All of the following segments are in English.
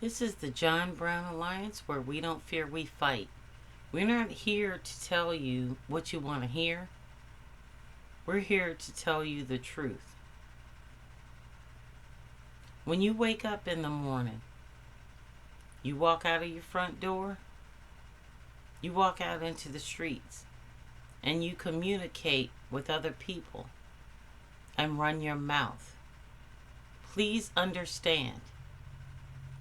This is the John Brown Alliance, where we don't fear, we fight. We're not here to tell you what you want to hear. We're here to tell you the truth. When you wake up in the morning, you walk out of your front door, you walk out into the streets, and you communicate with other people and run your mouth. Please understand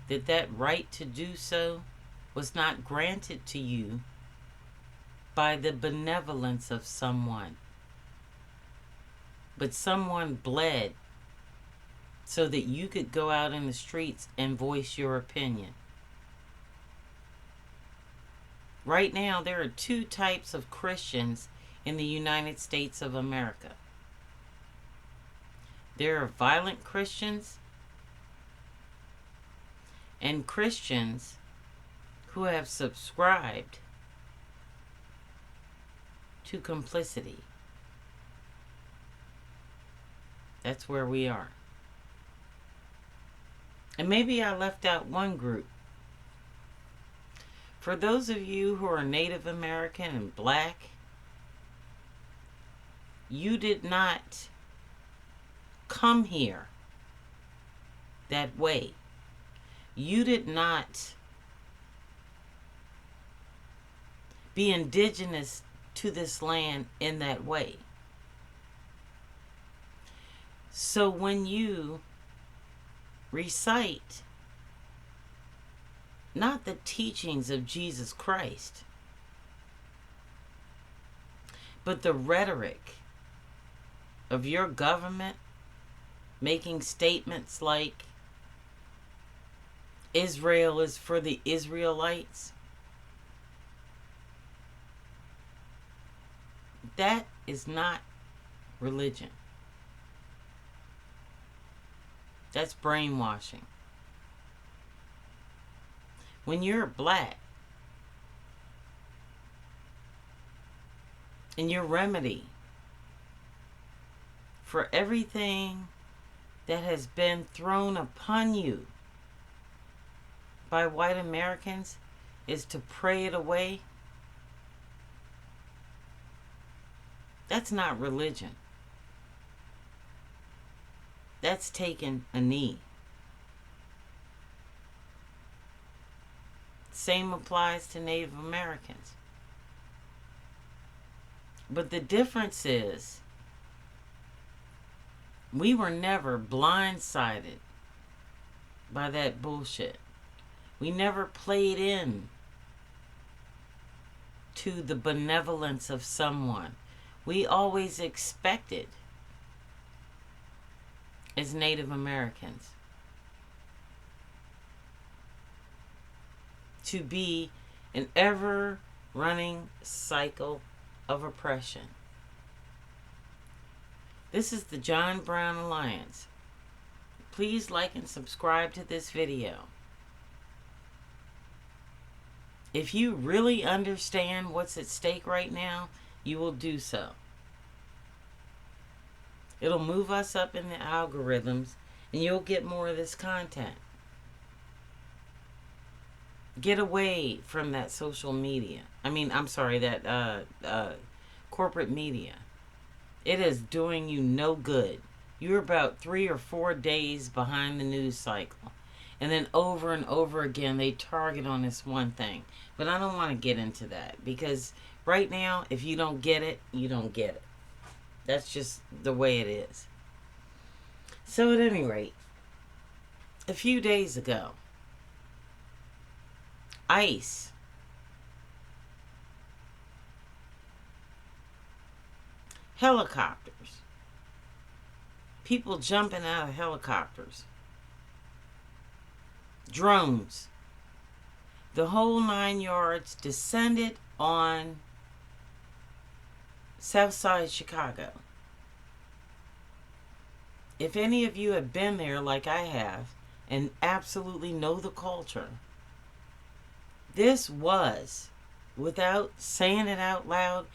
that that right to do so was not granted to you by the benevolence of someone, but someone bled so that you could go out in the streets and voice your opinion. Right now, there are two types of Christians in the United States of America. There are violent Christians and Christians who have subscribed to complicity. That's where we are. And maybe I left out one group. For those of you who are Native American and black, you did not come here that way. You did not be indigenous to this land in that way. So when you recite not the teachings of Jesus Christ, but the rhetoric of your government making statements like Israel is for the Israelites, that is not religion. That's brainwashing. When you're black and your remedy for everything that has been thrown upon you by white Americans is to pray it away, that's not religion. That's taking a knee. Same applies to Native Americans. But the difference is, we were never blindsided by that bullshit. We never played in to the benevolence of someone. We always expected, as Native Americans, to be an ever-running cycle of oppression. This is the John Brown Alliance. Please like and subscribe to this video. If you really understand what's at stake right now, you will do so. It'll move us up in the algorithms, and you'll get more of this content. Get away from that social media. That corporate media. It is doing you no good. You're about 3 or 4 days behind the news cycle. And then over and over again, they target on this one thing. But I don't want to get into that, because right now, if you don't get it, you don't get it. That's just the way it is. So at any rate, a few days ago, ICE helicopters, people jumping out of helicopters, drones, the whole 9 yards, descended on Southside Chicago. If any of you have been there like I have and absolutely know the culture, this was, without saying it out loud,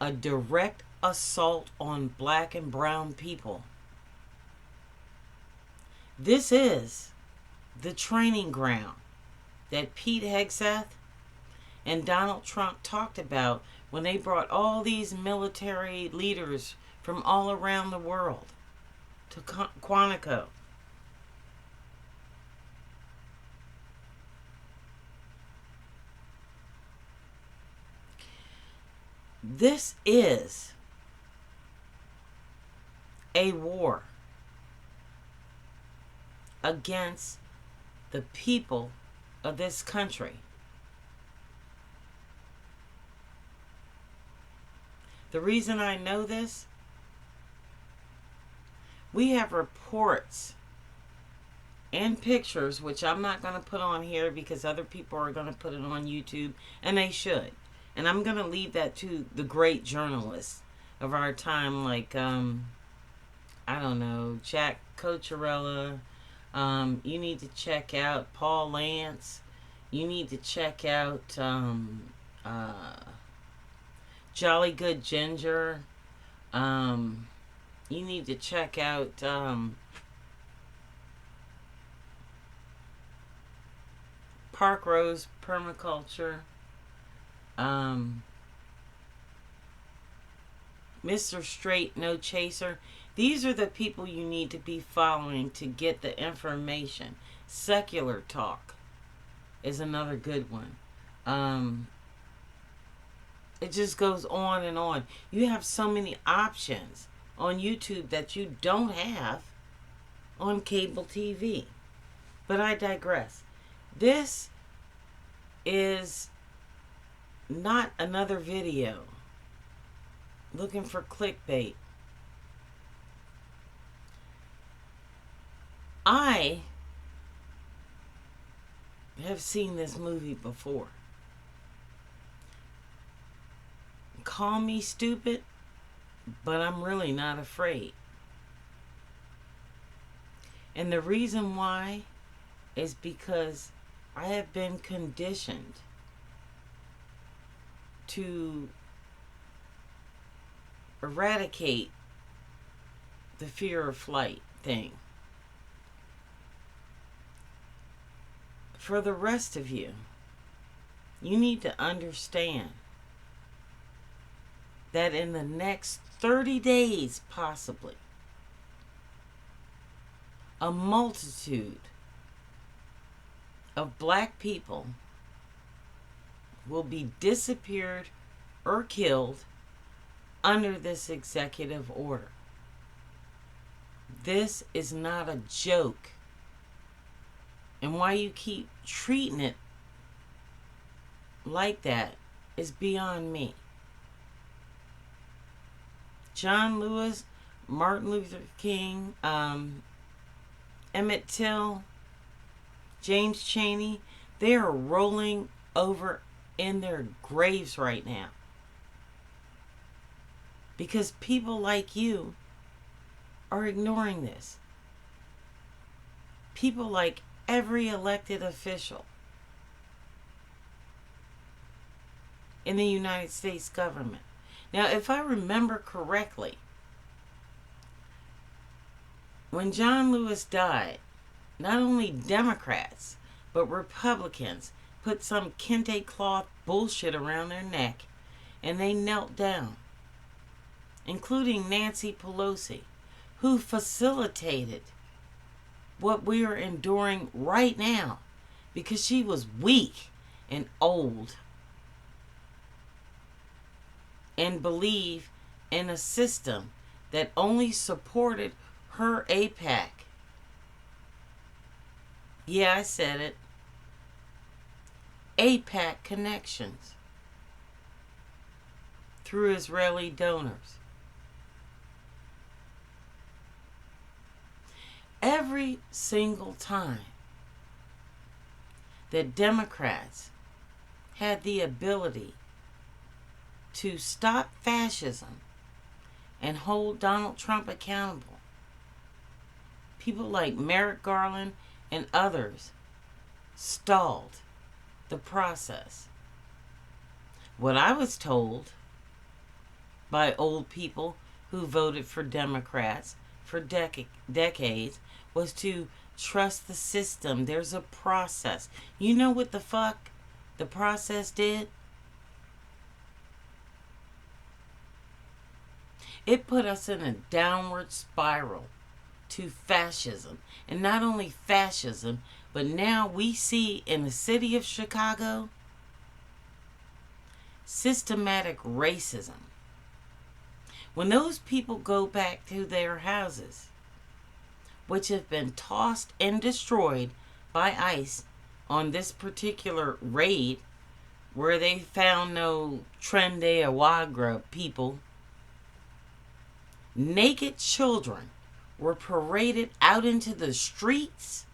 a direct assault on black and brown people. This is the training ground that Pete Hegseth and Donald Trump talked about when they brought all these military leaders from all around the world to Quantico. This is a war against the people of this country. The reason I know this, we have reports and pictures, which I'm not going to put on here because other people are going to put it on YouTube, and they should. And I'm going to leave that to the great journalists of our time, like, I don't know, Jack Cocherella. You need to check out Paul Lance. You need to check out Jolly Good Ginger. You need to check out Park Rose Permaculture. Mr. Straight No Chaser. These are the people you need to be following to get the information. Secular Talk is another good one. It just goes on and on. You have so many options on YouTube that you don't have on cable TV. But I digress. This is not another video looking for clickbait. I have seen this movie before. Call me stupid, but I'm really not afraid. And the reason why is because I have been conditioned to eradicate the fear of flight thing. For the rest of you, you need to understand that in the next 30 days, possibly, a multitude of black people will be disappeared or killed under this executive order. This is not a joke. And why you keep treating it like that is beyond me. John Lewis, Martin Luther King, Emmett Till, James Chaney, they are rolling over in their graves right now. Because people like you are ignoring this. People like every elected official in the United States government. Now, if I remember correctly, when John Lewis died, not only Democrats, but Republicans put some kente cloth bullshit around their neck and they knelt down, including Nancy Pelosi, who facilitated what we are enduring right now because she was weak and old and believed in a system that only supported her AIPAC. Yeah, I said it. AIPAC connections through Israeli donors. Every single time that Democrats had the ability to stop fascism and hold Donald Trump accountable, people like Merrick Garland and others stalled the process. What I was told by old people who voted for Democrats for decades was to Trust the system. There's a process. You know what the fuck the process did? It put us in a downward spiral to fascism. And not only fascism, but now we see in the city of Chicago systematic racism. When those people go back to their houses, which have been tossed and destroyed by ICE on this particular raid, where they found no Trende Awagra people, naked children were paraded out into the streets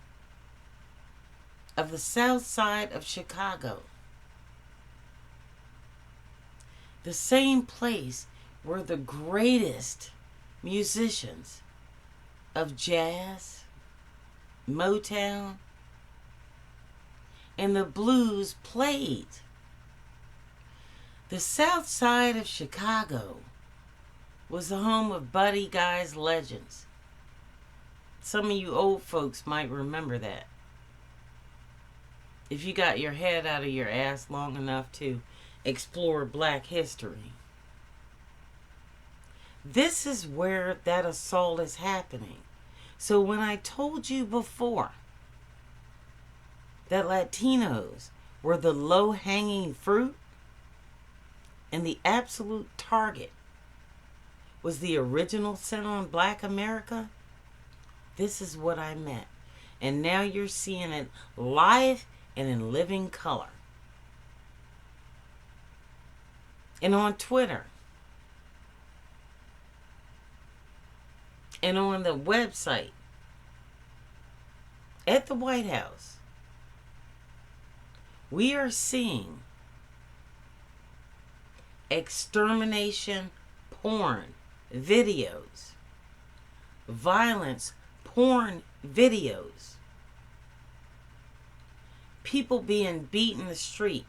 of the south side of Chicago. The same place where the greatest musicians of jazz, Motown, and the blues played. The south side of Chicago was the home of Buddy Guy's legends. Some of you old folks might remember that. If you got your head out of your ass long enough to explore black history. This is where that assault is happening. So when I told you before that Latinos were the low-hanging fruit and the absolute target was the original sin on black America, this is what I meant. And now you're seeing it live and in living color. And on Twitter. And on the website. At the White House. We are seeing extermination porn videos. Violence porn videos. People being beat in the street,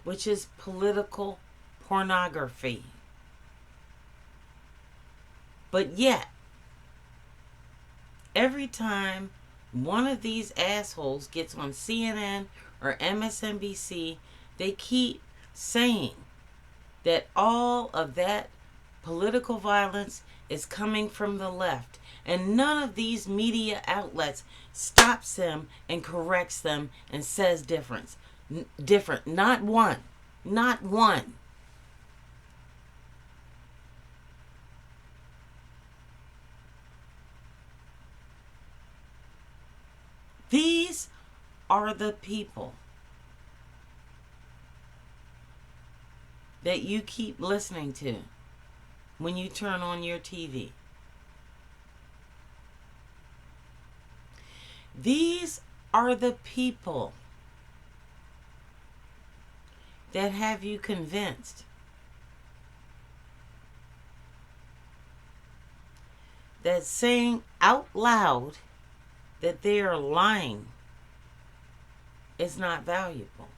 which is political pornography. But yet, every time one of these assholes gets on CNN or MSNBC, they keep saying that all of that political violence is coming from the left. And none of these media outlets stops them and corrects them and says different. Not one. Not one. These are the people that you keep listening to when you turn on your TV. These are the people that have you convinced that saying out loud that they are lying is not valuable.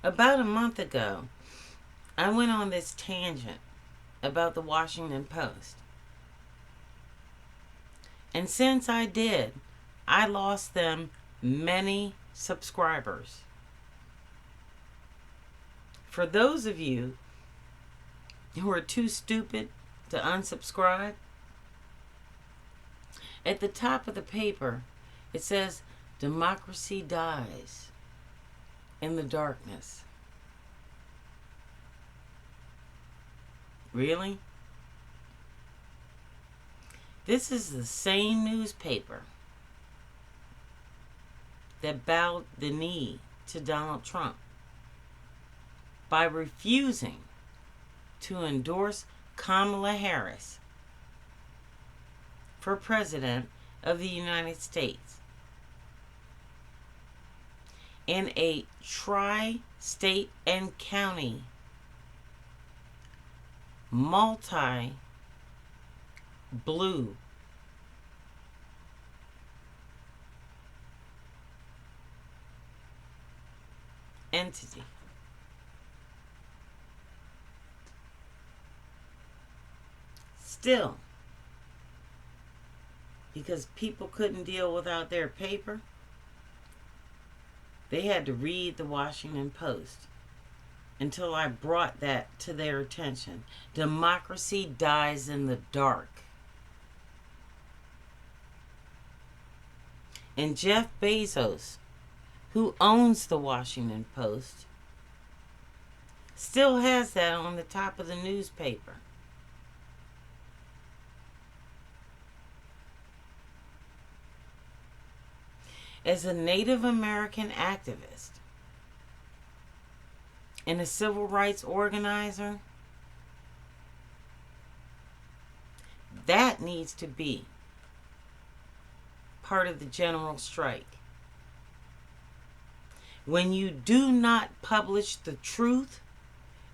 About a month ago, I went on this tangent about the Washington Post. And since I did, I lost them many subscribers. For those of you who are too stupid to unsubscribe, at the top of the paper, it says, "Democracy dies in the darkness." Really? This is the same newspaper that bowed the knee to Donald Trump by refusing to endorse Kamala Harris for President of the United States in a tri-state and county multi-blue entity. still, because people couldn't deal without their paper, they had to read the Washington Post until I brought that to their attention. Democracy dies in the dark. And Jeff Bezos, who owns the Washington Post, still has that on the top of the newspaper. As a Native American activist and a civil rights organizer, that needs to be part of the general strike. When you do not publish the truth,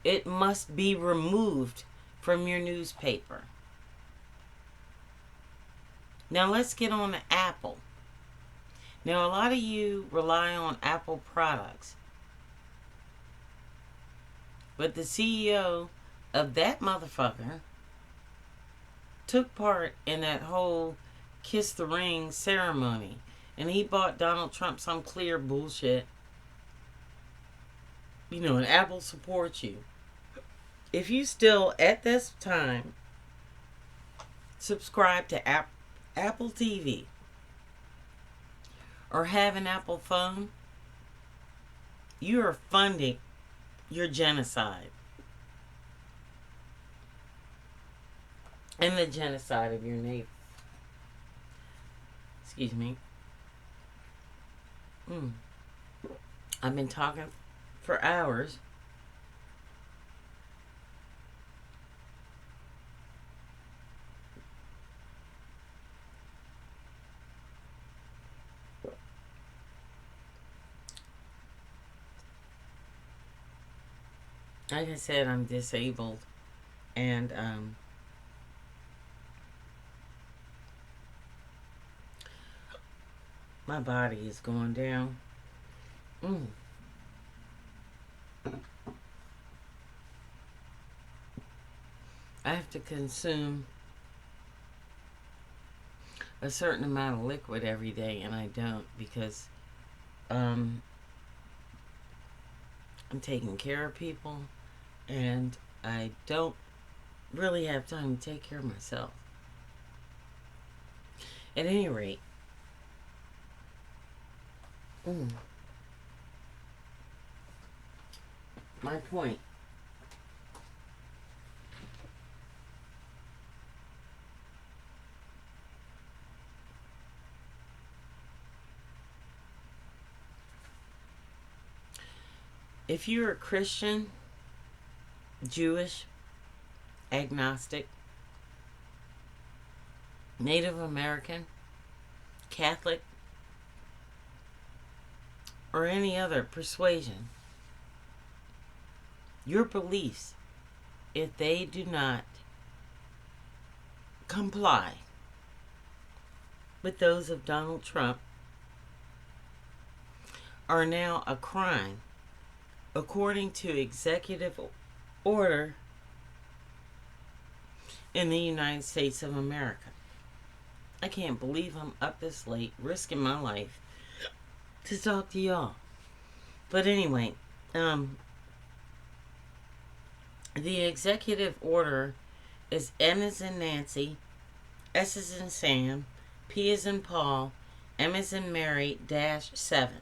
it must be removed from your newspaper. Now let's get on to Apple. Now a lot of you rely on Apple products, but the CEO of that motherfucker took part in that whole kiss the ring ceremony, and he bought Donald Trump some clear bullshit. You know, and Apple supports you. If you still, at this time, subscribe to Apple TV or have an Apple phone, you are funding your genocide and the genocide of your neighbor. Excuse me. I've been talking for hours. Like I said, I'm disabled, and my body is going down. I have to consume a certain amount of liquid every day, and I don't, because I'm taking care of people, and I don't really have time to take care of myself. At any rate, my point. If you're a Christian, Jewish, agnostic, Native American, Catholic, or any other persuasion, your beliefs, if they do not comply with those of Donald Trump, are now a crime according to executive order in the United States of America. I can't believe I'm up this late, risking my life to talk to y'all. But anyway, the executive order is N as in Nancy, S as in Sam, P as in Paul, M as in Mary, -7.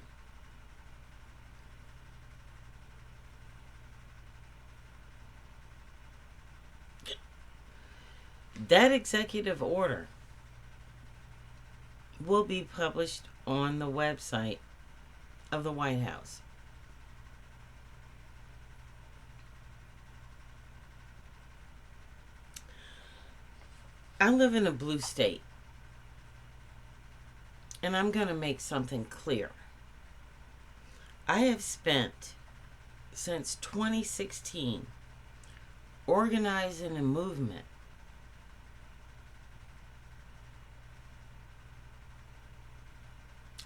That executive order will be published on the website of the White House. I live in a blue state, and I'm going to make something clear. I have spent, since 2016, organizing a movement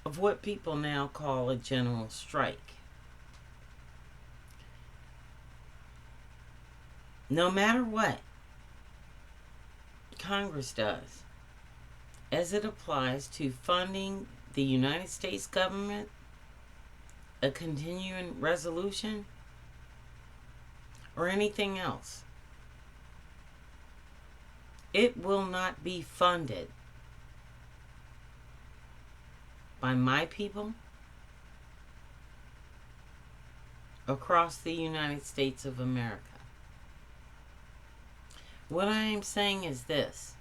of what people now call a general strike. No matter what Congress does as it applies to funding the United States government, a continuing resolution, or anything else. It will not be funded by my people across the United States of America. What I am saying is this.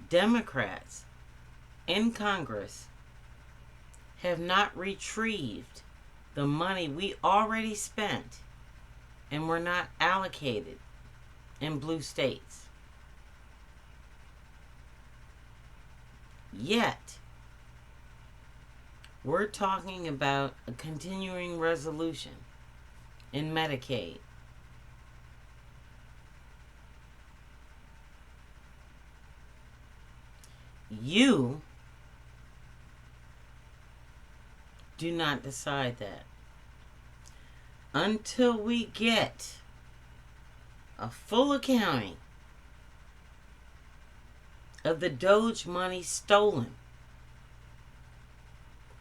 Democrats in Congress have not retrieved the money we already spent and were not allocated in blue states. Yet, we're talking about a continuing resolution in Medicaid. You do not decide that. Until we get a full accounting of the Doge money stolen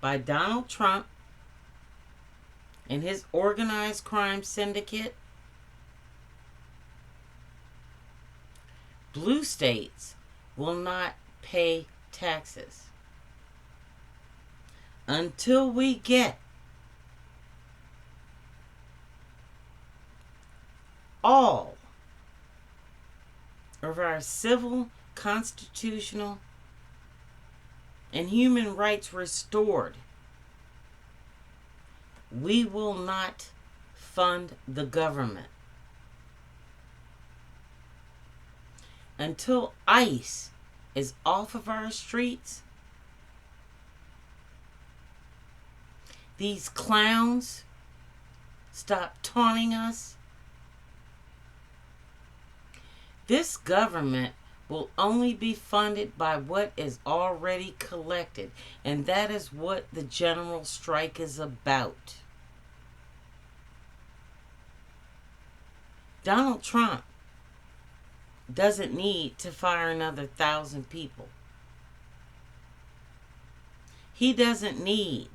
by Donald Trump and his organized crime syndicate, blue states will not pay taxes until we get all of our civil, constitutional, and human rights restored. We will not fund the government until ICE is off of our streets. These clowns stop taunting us. This government will only be funded by what is already collected, and that is what the general strike is about. Donald Trump doesn't need to fire another 1,000 people. He doesn't need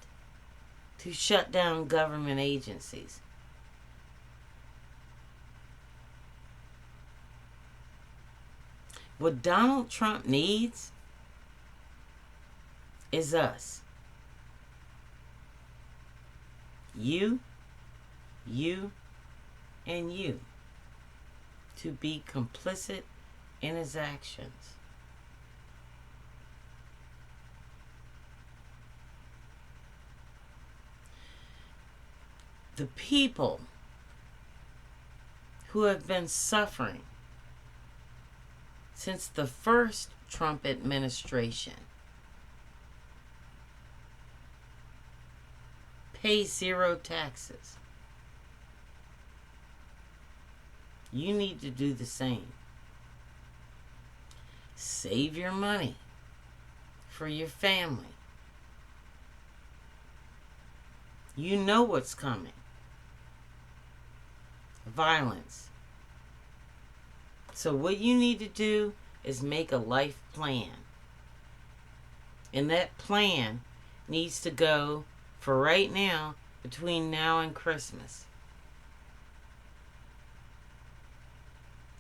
to shut down government agencies. What Donald Trump needs is us. You, and you to be complicit in his actions. The people who have been suffering since the first Trump administration pay zero taxes. You need to do the same. Save your money for your family. You know what's coming. Violence. So what you need to do is make a life plan. And that plan needs to go for right now, between now and Christmas.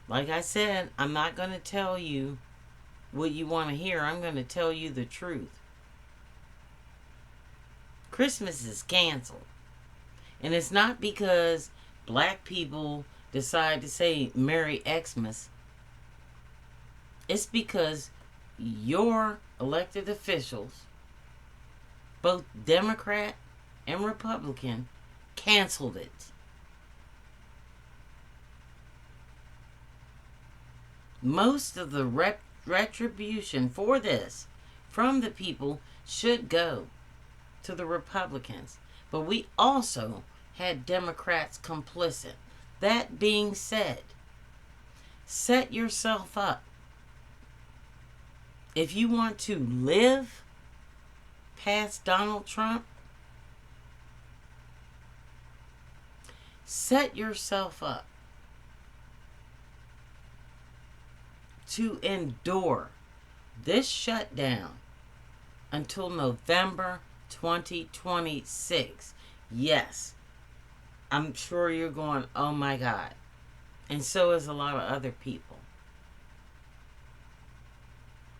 Like I said, I'm not going to tell you what you want to hear. I'm going to tell you the truth. Christmas is canceled. And it's not because black people decide to say Merry Xmas. It's because your elected officials, both Democrat and Republican, canceled it. Most of the retribution for this from the people should go to the Republicans. But we also had Democrats complicit. That being said, set yourself up. If you want to live past Donald Trump, Set yourself up to endure this shutdown until November 2026. Yes, I'm sure you're going, oh my God. And so is a lot of other people.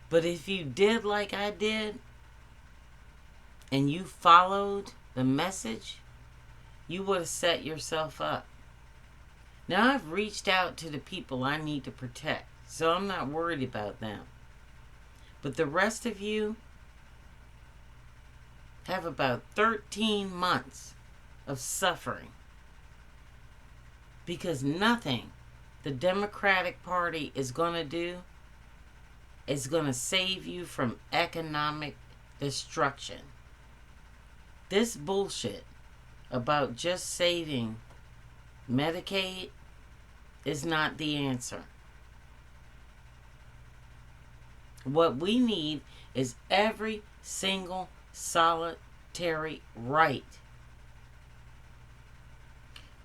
But if you did like I did, and you followed the message, you would have set yourself up. Now, I've reached out to the people I need to protect, so I'm not worried about them. But the rest of you have about 13 months of suffering. Because nothing the Democratic Party is going to do is going to save you from economic destruction. This bullshit about just saving Medicaid is not the answer. What we need is every single solitary right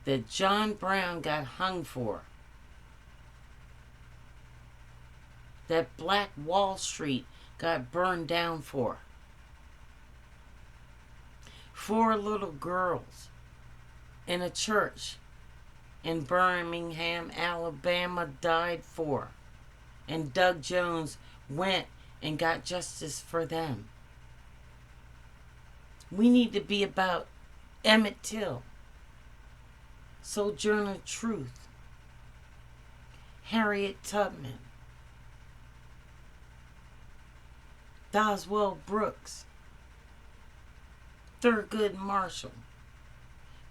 that John Brown got hung for, that Black Wall Street got burned down for. 4 little girls in a church in Birmingham, Alabama died for. And Doug Jones went and got justice for them. We need to be about Emmett Till, Sojourner Truth, Harriet Tubman, Boswell Brooks, Thurgood Marshall.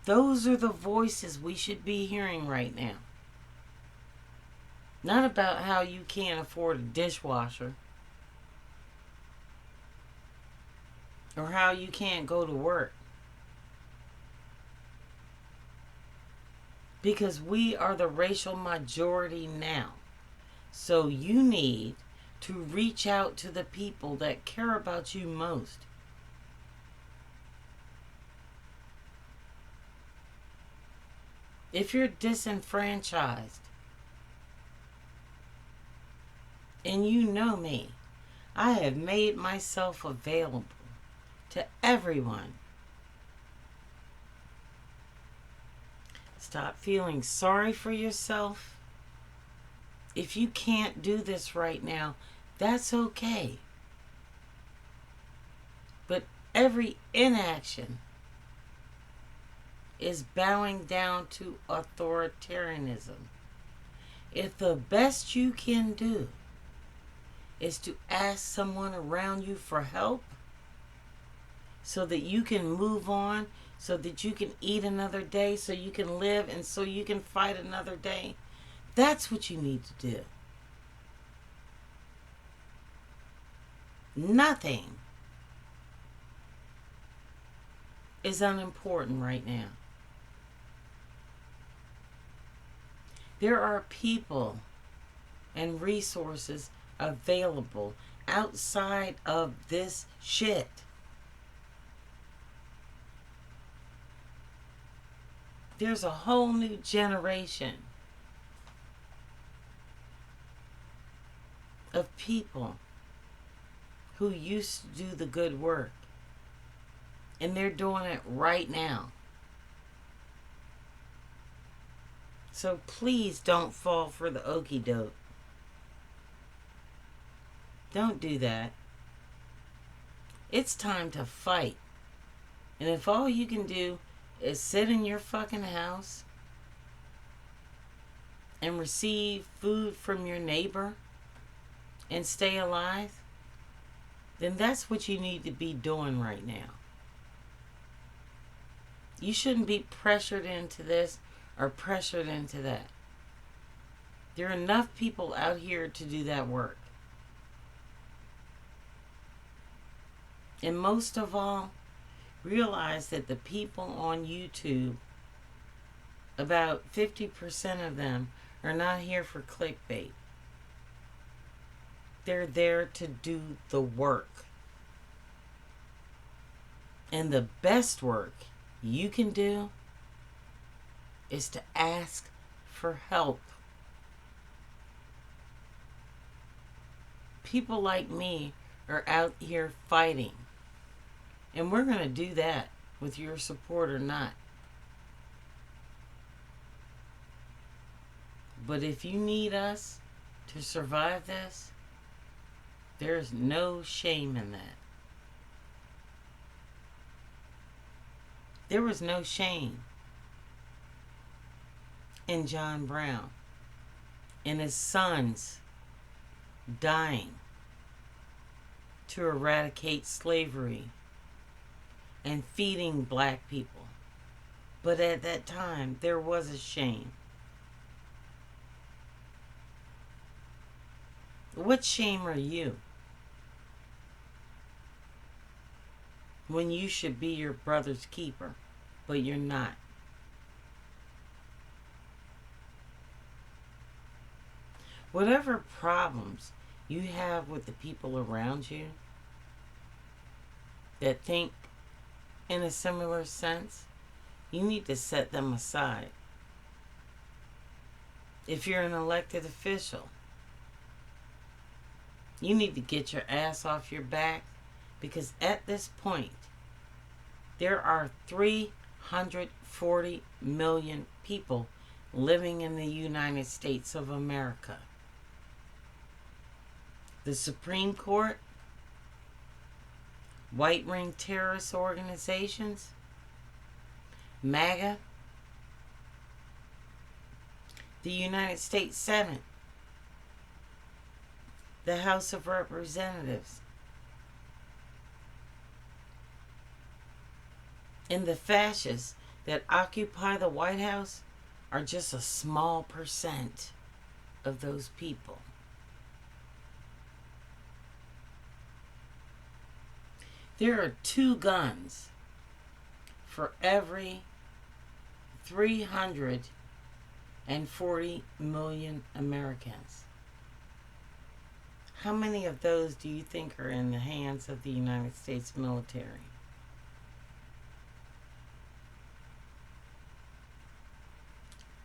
Those are the voices we should be hearing right now. Not about how you can't afford a dishwasher, or how you can't go to work. Because we are the racial majority now. So you need to reach out to the people that care about you most. If you're disenfranchised, and you know me, I have made myself available to everyone. Stop feeling sorry for yourself. If you can't do this right now, that's okay. But every inaction is bowing down to authoritarianism. If the best you can do is to ask someone around you for help so that you can move on, so that you can eat another day, so you can live, and so you can fight another day, that's what you need to do. Nothing is unimportant right now. There are people and resources available outside of this shit. There's a whole new generation of people who used to do the good work, and they're doing it right now. So please don't fall for the okie doke. Don't do that. It's time to fight. And if all you can do is sit in your fucking house and receive food from your neighbor and stay alive, then that's what you need to be doing right now. You shouldn't be pressured into this or pressured into that. There are enough people out here to do that work. And most of all, realize that the people on YouTube, about 50% of them are not here for clickbait. They're there to do the work. And the best work you can do is to ask for help. People like me are out here fighting. And we're going to do that with your support or not. But if you need us to survive this, there's no shame in that. There was no shame in John Brown and his sons dying to eradicate slavery and feeding black people. But at that time, there was a shame. What shame are you when you should be your brother's keeper, but you're not? Whatever problems you have with the people around you that think in a similar sense, you need to set them aside. If you're an elected official, you need to get your ass off your back, because at this point, there are 340 million people living in the United States of America. The Supreme Court, white ring terrorist organizations, MAGA, the United States Senate, the House of Representatives, and the fascists that occupy the White House are just a small percent of those people. There are 2 guns for every 340 million Americans. How many of those do you think are in the hands of the United States military?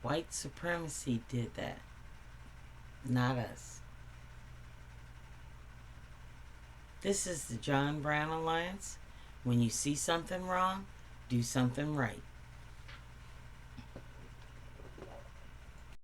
White supremacy did that, not us. This is the John Brown Alliance. When you see something wrong, do something right.